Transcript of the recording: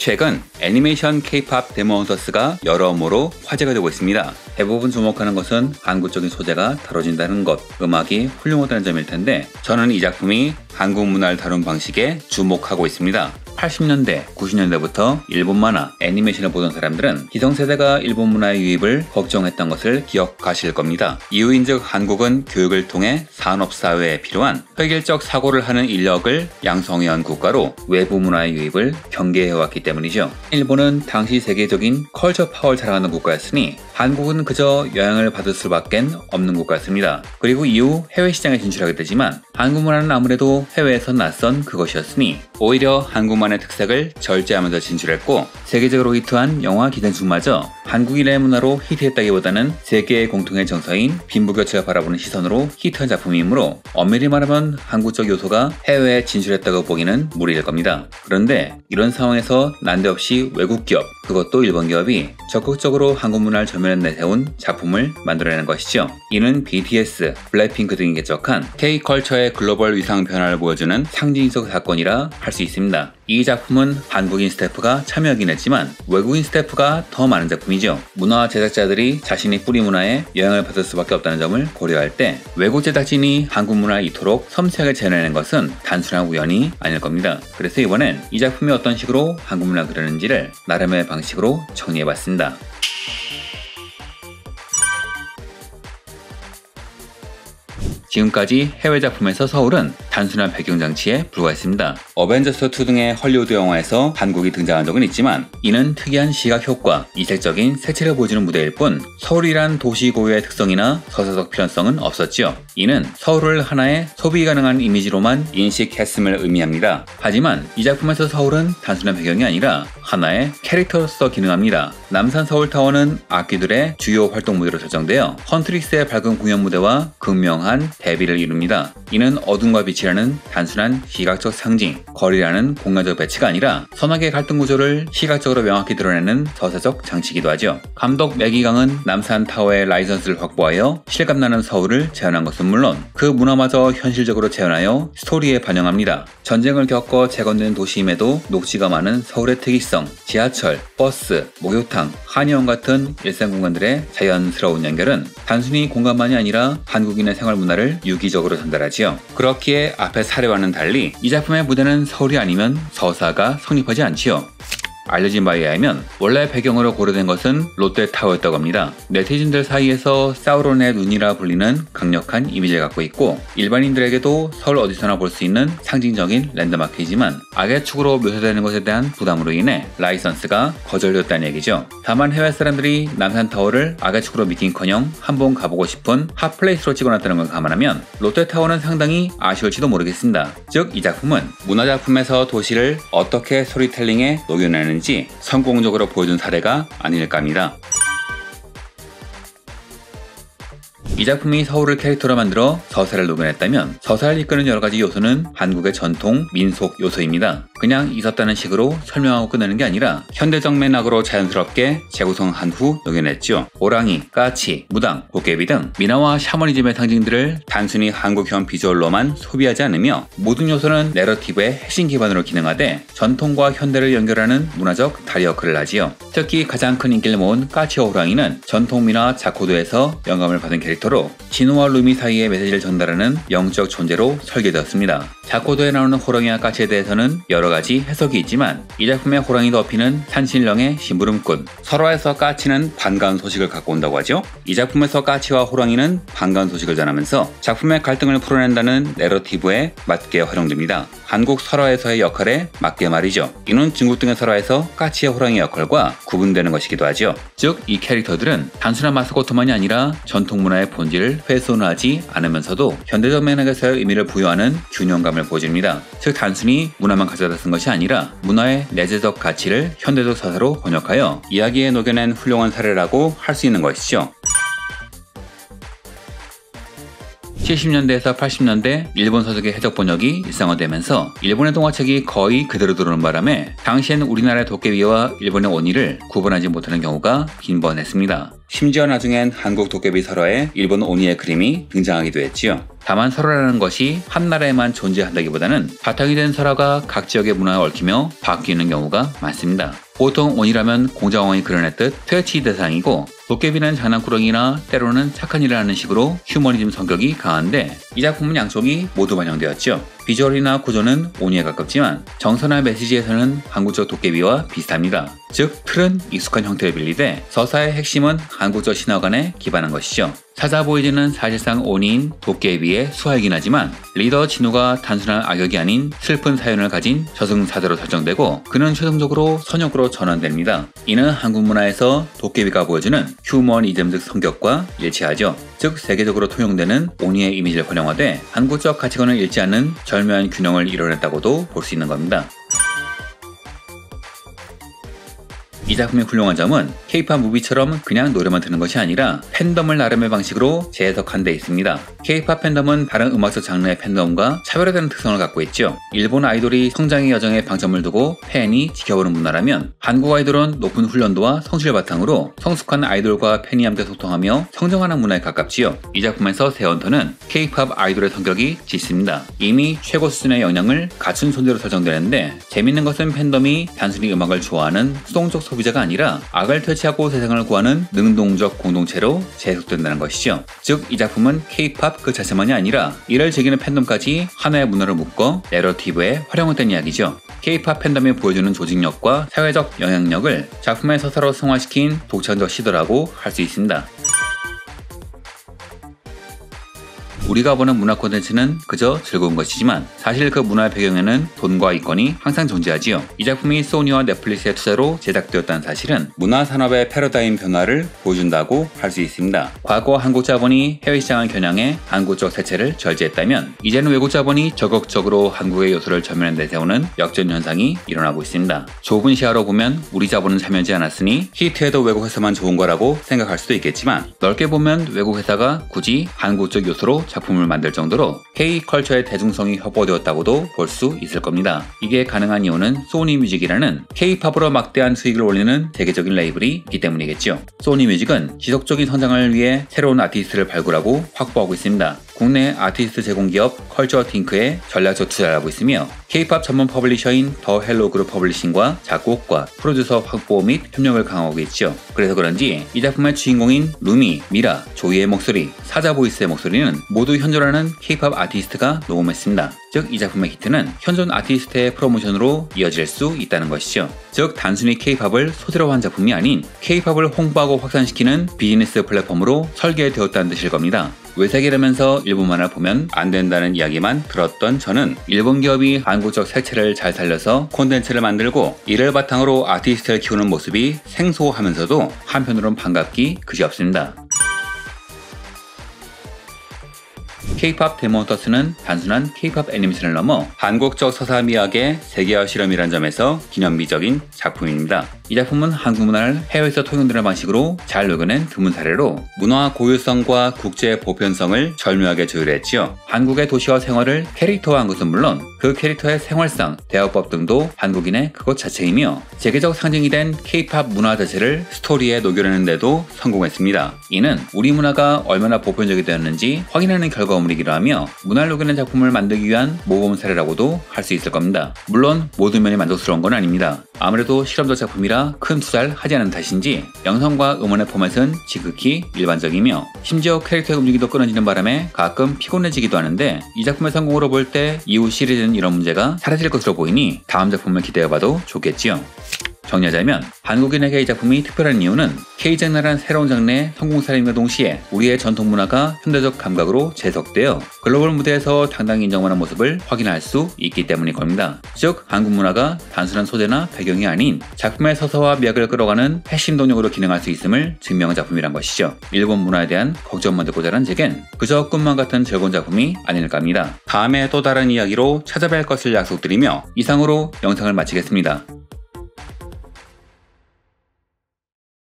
최근 애니메이션 K-POP 데몬헌터스가 여러모로 화제가 되고 있습니다. 대부분 주목하는 것은 한국적인 소재가 다뤄진다는 것, 음악이 훌륭하다는 점일 텐데 저는 이 작품이 한국 문화를 다룬 방식에 주목하고 있습니다. 80년대, 90년대부터 일본 만화, 애니메이션을 보던 사람들은 기성세대가 일본 문화의 유입을 걱정했던 것을 기억하실 겁니다. 이유인즉 한국은 교육을 통해 산업사회에 필요한 획일적 사고를 하는 인력을 양성해온 국가로 외부 문화의 유입을 경계해왔기 때문이죠. 일본은 당시 세계적인 컬처 파워를 자랑하는 국가였으니 한국은 그저 영향을 받을 수밖에 없는 국가였습니다. 그리고 이후 해외 시장에 진출하게 되지만 한국 문화는 아무래도 해외에서 낯선 그것이었으니 오히려 한국만의 특색을 절제하면서 진출했고 세계적으로 히트한 영화 기생충마저 한국인의 문화로 히트했다기보다는 세계의 공통의 정서인 빈부격차를 바라보는 시선으로 히트한 작품이므로 엄밀히 말하면 한국적 요소가 해외에 진출했다고 보기는 무리일 겁니다. 그런데 이런 상황에서 난데없이 외국 기업, 그것도 일본 기업이 적극적으로 한국 문화를 전면에 내세운 작품을 만들어내는 것이죠. 이는 BTS, 블랙핑크 등이 개척한 K-컬처의 글로벌 위상 변화를 보여주는 상징적 사건이라 할 수 있습니다. 이 작품은 한국인 스태프가 참여하긴 했지만 외국인 스태프가 더 많은 작품이죠. 문화 제작자들이 자신의 뿌리 문화에 영향을 받을 수밖에 없다는 점을 고려할 때 외국 제작진이 한국 문화를 이토록 섬세하게 재현해낸 것은 단순한 우연이 아닐 겁니다. 그래서 이번엔 이 작품이 어떤 식으로 한국 문화를 그리는지를 나름의 방식으로 정리해봤습니다. 지금까지 해외 작품에서 서울은 단순한 배경장치에 불과했습니다. 어벤져스2 등의 헐리우드 영화에서 한국이 등장한 적은 있지만 이는 특이한 시각 효과, 이색적인 색채를 보여주는 무대일 뿐 서울이란 도시 고유의 특성이나 서사적 필연성은 없었지요. 이는 서울을 하나의 소비 가능한 이미지로만 인식했음을 의미합니다. 하지만 이 작품에서 서울은 단순한 배경이 아니라 하나의 캐릭터로서 기능합니다. 남산 서울타워는 악귀들의 주요 활동 무대로 설정되어 헌트릭스의 밝은 공연 무대와 극명한 대비를 이룹니다. 이는 어둠과 빛이라는 단순한 시각적 상징, 거리라는 공간적 배치가 아니라 선악의 갈등 구조를 시각적으로 명확히 드러내는 서사적 장치이기도 하죠. 감독 매기강은 남산타워의 라이선스를 확보하여 실감나는 서울을 재현한 것은 물론 그 문화마저 현실적으로 재현하여 스토리에 반영합니다. 전쟁을 겪어 재건된 도시임에도 녹지가 많은 서울의 특이성, 지하철, 버스, 목욕탕, 한의원 같은 일상 공간들의 자연스러운 연결은 단순히 공간만이 아니라 한국인의 생활 문화를 유기적으로 전달하지요. 그렇기에 앞의 사례와는 달리 이 작품의 무대는 서울이 아니면 서사가 성립하지 않지요. 알려진 바에 의하면 원래 배경으로 고려된 것은 롯데타워였다고 합니다. 네티즌들 사이에서 사우론의 눈이라 불리는 강력한 이미지를 갖고 있고 일반인들에게도 서울 어디서나 볼 수 있는 상징적인 랜드마크이지만 악의 축으로 묘사되는 것에 대한 부담으로 인해 라이선스가 거절되었다는 얘기죠. 다만 해외 사람들이 남산타워를 악의 축으로 믿긴커녕 한번 가보고 싶은 핫플레이스로 찍어놨다는 걸 감안하면 롯데타워는 상당히 아쉬울지도 모르겠습니다. 즉 이 작품은 문화작품에서 도시를 어떻게 스토리텔링에 녹여내는 성공적으로 보여준 사례가 아닐까 합니다. 이 작품이 서울을 캐릭터로 만들어 서사를 녹여냈다면 서사를 이끄는 여러가지 요소는 한국의 전통 민속 요소입니다. 그냥 있었다는 식으로 설명하고 끝내는 게 아니라 현대적 맥락으로 자연스럽게 재구성한 후 녹여냈죠. 호랑이, 까치, 무당, 도깨비 등 민화와 샤머니즘의 상징들을 단순히 한국형 비주얼로만 소비하지 않으며 모든 요소는 내러티브의 핵심 기반으로 기능하되 전통과 현대를 연결하는 문화적 다리 역할을 하지요. 특히 가장 큰 인기를 모은 까치와 호랑이는 전통 민화 자코도에서 영감을 받은 캐릭터로 진우와 루미 사이의 메시지를 전달하는 영적 존재로 설계되었습니다. 자코도에 나오는 호랑이와 까치에 대해서는 여러가지 해석이 있지만 이 작품의 호랑이도 어피는 산신령의 심부름꾼, 설화에서 까치는 반가운 소식을 갖고 온다고 하죠. 이 작품에서 까치와 호랑이는 반가운 소식을 전하면서 작품의 갈등을 풀어낸다는 내러티브에 맞게 활용됩니다. 한국 설화에서의 역할에 맞게 말이죠. 이는 중국 등의 설화에서 까치의 호랑이 역할과 구분되는 것이기도 하죠. 즉 이 캐릭터들은 단순한 마스코트만이 아니라 전통 문화의 본질을 훼손하지 않으면서도 현대적 맥락에서의 의미를 부여하는 균형감을 보여줍니다. 즉 단순히 문화만 가져다 쓴 것이 아니라 문화의 내재적 가치를 현대적 서사로 번역하여 이야기에 녹여낸 훌륭한 사례라고 할 수 있는 것이죠. 70년대에서 80년대 일본 서적의 해적 번역이 일상화되면서 일본의 동화책이 거의 그대로 들어오는 바람에 당시에는 우리나라의 도깨비와 일본의 원희를 구분하지 못하는 경우가 빈번했습니다. 심지어 나중엔 한국 도깨비 설화에 일본 오니의 그림이 등장하기도 했지요. 다만 설화라는 것이 한 나라에만 존재한다기보다는 바탕이 된 설화가 각 지역의 문화에 얽히며 바뀌는 경우가 많습니다. 보통 오니라면 공자왕이 그려냈듯 퇴치 대상이고, 도깨비는 장난꾸러기나 때로는 착한 일을 하는 식으로 휴머니즘 성격이 강한데, 이 작품은 양쪽이 모두 반영되었죠. 비주얼이나 구조는 오니에 가깝지만 정서나 메시지에서는 한국적 도깨비와 비슷합니다. 즉 틀은 익숙한 형태를 빌리되 서사의 핵심은 한국적 신화관에 기반한 것이죠. 사자보이즈는 사실상 오니인 도깨비의 수하이긴 하지만 리더 진우가 단순한 악역이 아닌 슬픈 사연을 가진 저승사자로 설정되고, 그는 최종적으로 선역으로 전환됩니다. 이는 한국 문화에서 도깨비가 보여주는 휴머니즘적 성격과 일치하죠. 즉 세계적으로 통용되는 오니의 이미지를 활용하되 한국적 가치관을 잃지 않는 절묘한 균형을 이뤄냈다고도 볼 수 있는 겁니다. 이 작품의 훌륭한 점은 K-POP 무비처럼 그냥 노래만 듣는 것이 아니라 팬덤을 나름의 방식으로 재해석한 데 있습니다. K-POP 팬덤은 다른 음악적 장르의 팬덤과 차별화되는 특성을 갖고 있죠. 일본 아이돌이 성장의 여정에 방점을 두고 팬이 지켜보는 문화라면, 한국 아이돌은 높은 훈련도와 성실을 바탕으로 성숙한 아이돌과 팬이 함께 소통하며 성장하는 문화에 가깝지요. 이 작품에서 세헌터는 K-POP 아이돌의 성격이 짙습니다. 이미 최고 수준의 역량을 갖춘 존재로 설정되는데, 재밌는 것은 팬덤이 단순히 음악을 좋아하는 수동적 소비자가 아니라 악을 퇴치하고 세상을 구하는 능동적 공동체로 재해석된다는 것이죠. 즉 이 작품은 K-POP 그 자체만이 아니라 이를 즐기는 팬덤까지 하나의 문화로 묶어 내러티브에 활용된 이야기죠. K-POP 팬덤이 보여주는 조직력과 사회적 영향력을 작품의 서사로 승화시킨 독창적 시도라고 할 수 있습니다. 우리가 보는 문화 콘텐츠는 그저 즐거운 것이지만 사실 그 문화의 배경에는 돈과 이권이 항상 존재하지요. 이 작품이 소니와 넷플릭스의 투자로 제작되었다는 사실은 문화 산업의 패러다임 변화를 보여준다고 할 수 있습니다. 과거 한국 자본이 해외 시장을 겨냥해 한국적 세체를 절제했다면 이제는 외국 자본이 적극적으로 한국의 요소를 전면에 내세우는 역전 현상이 일어나고 있습니다. 좁은 시야로 보면 우리 자본은 참여하지 않았으니 히트해도 외국 회사만 좋은 거라고 생각할 수도 있겠지만, 넓게 보면 외국 회사가 굳이 한국적 요소로 작품을 만들 정도로 K-컬처의 대중성이 확보되었다고도 볼 수 있을 겁니다. 이게 가능한 이유는 소니뮤직이라는 K-팝으로 막대한 수익을 올리는 세계적인 레이블이 있기 때문이겠죠. 소니뮤직은 지속적인 성장을 위해 새로운 아티스트를 발굴하고 확보하고 있습니다. 국내 아티스트 제공기업 컬처팅크에 전략적 투자를 하고 있으며, K-팝 전문 퍼블리셔인 더 헬로 그룹 퍼블리싱과 작곡과 프로듀서 확보 및 협력을 강화하고 있죠. 그래서 그런지 이 작품의 주인공인 루미, 미라, 조이의 목소리, 사자보이스의 목소리는 모두 현존하는 K-팝 아티스트가 녹음했습니다. 즉 이 작품의 히트는 현존 아티스트의 프로모션으로 이어질 수 있다는 것이죠. 즉 단순히 K-팝을 소재로 한 작품이 아닌 K-팝을 홍보하고 확산시키는 비즈니스 플랫폼으로 설계되었다는 뜻일 겁니다. 외세계라면서 일본만을 보면 안 된다는 이야기만 들었던 저는 일본 기업이 한국적 색채를 잘 살려서 콘텐츠를 만들고 이를 바탕으로 아티스트를 키우는 모습이 생소하면서도 한편으론 반갑기 그지없습니다. K-POP 데몬터스는 단순한 K-POP 애니메이션을 넘어 한국적 서사 미학의 세계화 실험이란 점에서 기념비적인 작품입니다. 이 작품은 한국 문화를 해외에서 통용되는 방식으로 잘 녹여낸 드문 사례로 문화 고유성과 국제 보편성을 절묘하게 조율했지요. 한국의 도시와 생활을 캐릭터화한 것은 물론 그 캐릭터의 생활상, 대화법 등도 한국인의 그것 자체이며 세계적 상징이 된 K-POP 문화 자체를 스토리에 녹여내는 데도 성공했습니다. 이는 우리 문화가 얼마나 보편적이 되었는지 확인하는 결과물이기도 하며 문화를 녹여낸 작품을 만들기 위한 모범 사례라고도 할 수 있을 겁니다. 물론 모든 면이 만족스러운 건 아닙니다. 아무래도 실험적 작품이라 큰 투자를 하지 않은 탓인지 영상과 음원의 포맷은 지극히 일반적이며 심지어 캐릭터의 움직임도 끊어지는 바람에 가끔 피곤해지기도 하는데, 이 작품의 성공으로 볼 때 이후 시리즈는 이런 문제가 사라질 것으로 보이니 다음 작품을 기대해봐도 좋겠지요. 정리하자면 한국인에게 이 작품이 특별한 이유는 K-장르란 새로운 장르의 성공 사례임과 동시에 우리의 전통 문화가 현대적 감각으로 재해석되어 글로벌 무대에서 당당히 인정하는 모습을 확인할 수 있기 때문일 겁니다. 즉 한국 문화가 단순한 소재나 배경이 아닌 작품의 서사와 미학을 끌어가는 핵심 동력으로 기능할 수 있음을 증명한 작품이란 것이죠. 일본 문화에 대한 걱정만 듣고 자란 제겐 그저 꿈만 같은 즐거운 작품이 아닐까 합니다. 다음에 또 다른 이야기로 찾아뵐 것을 약속드리며 이상으로 영상을 마치겠습니다.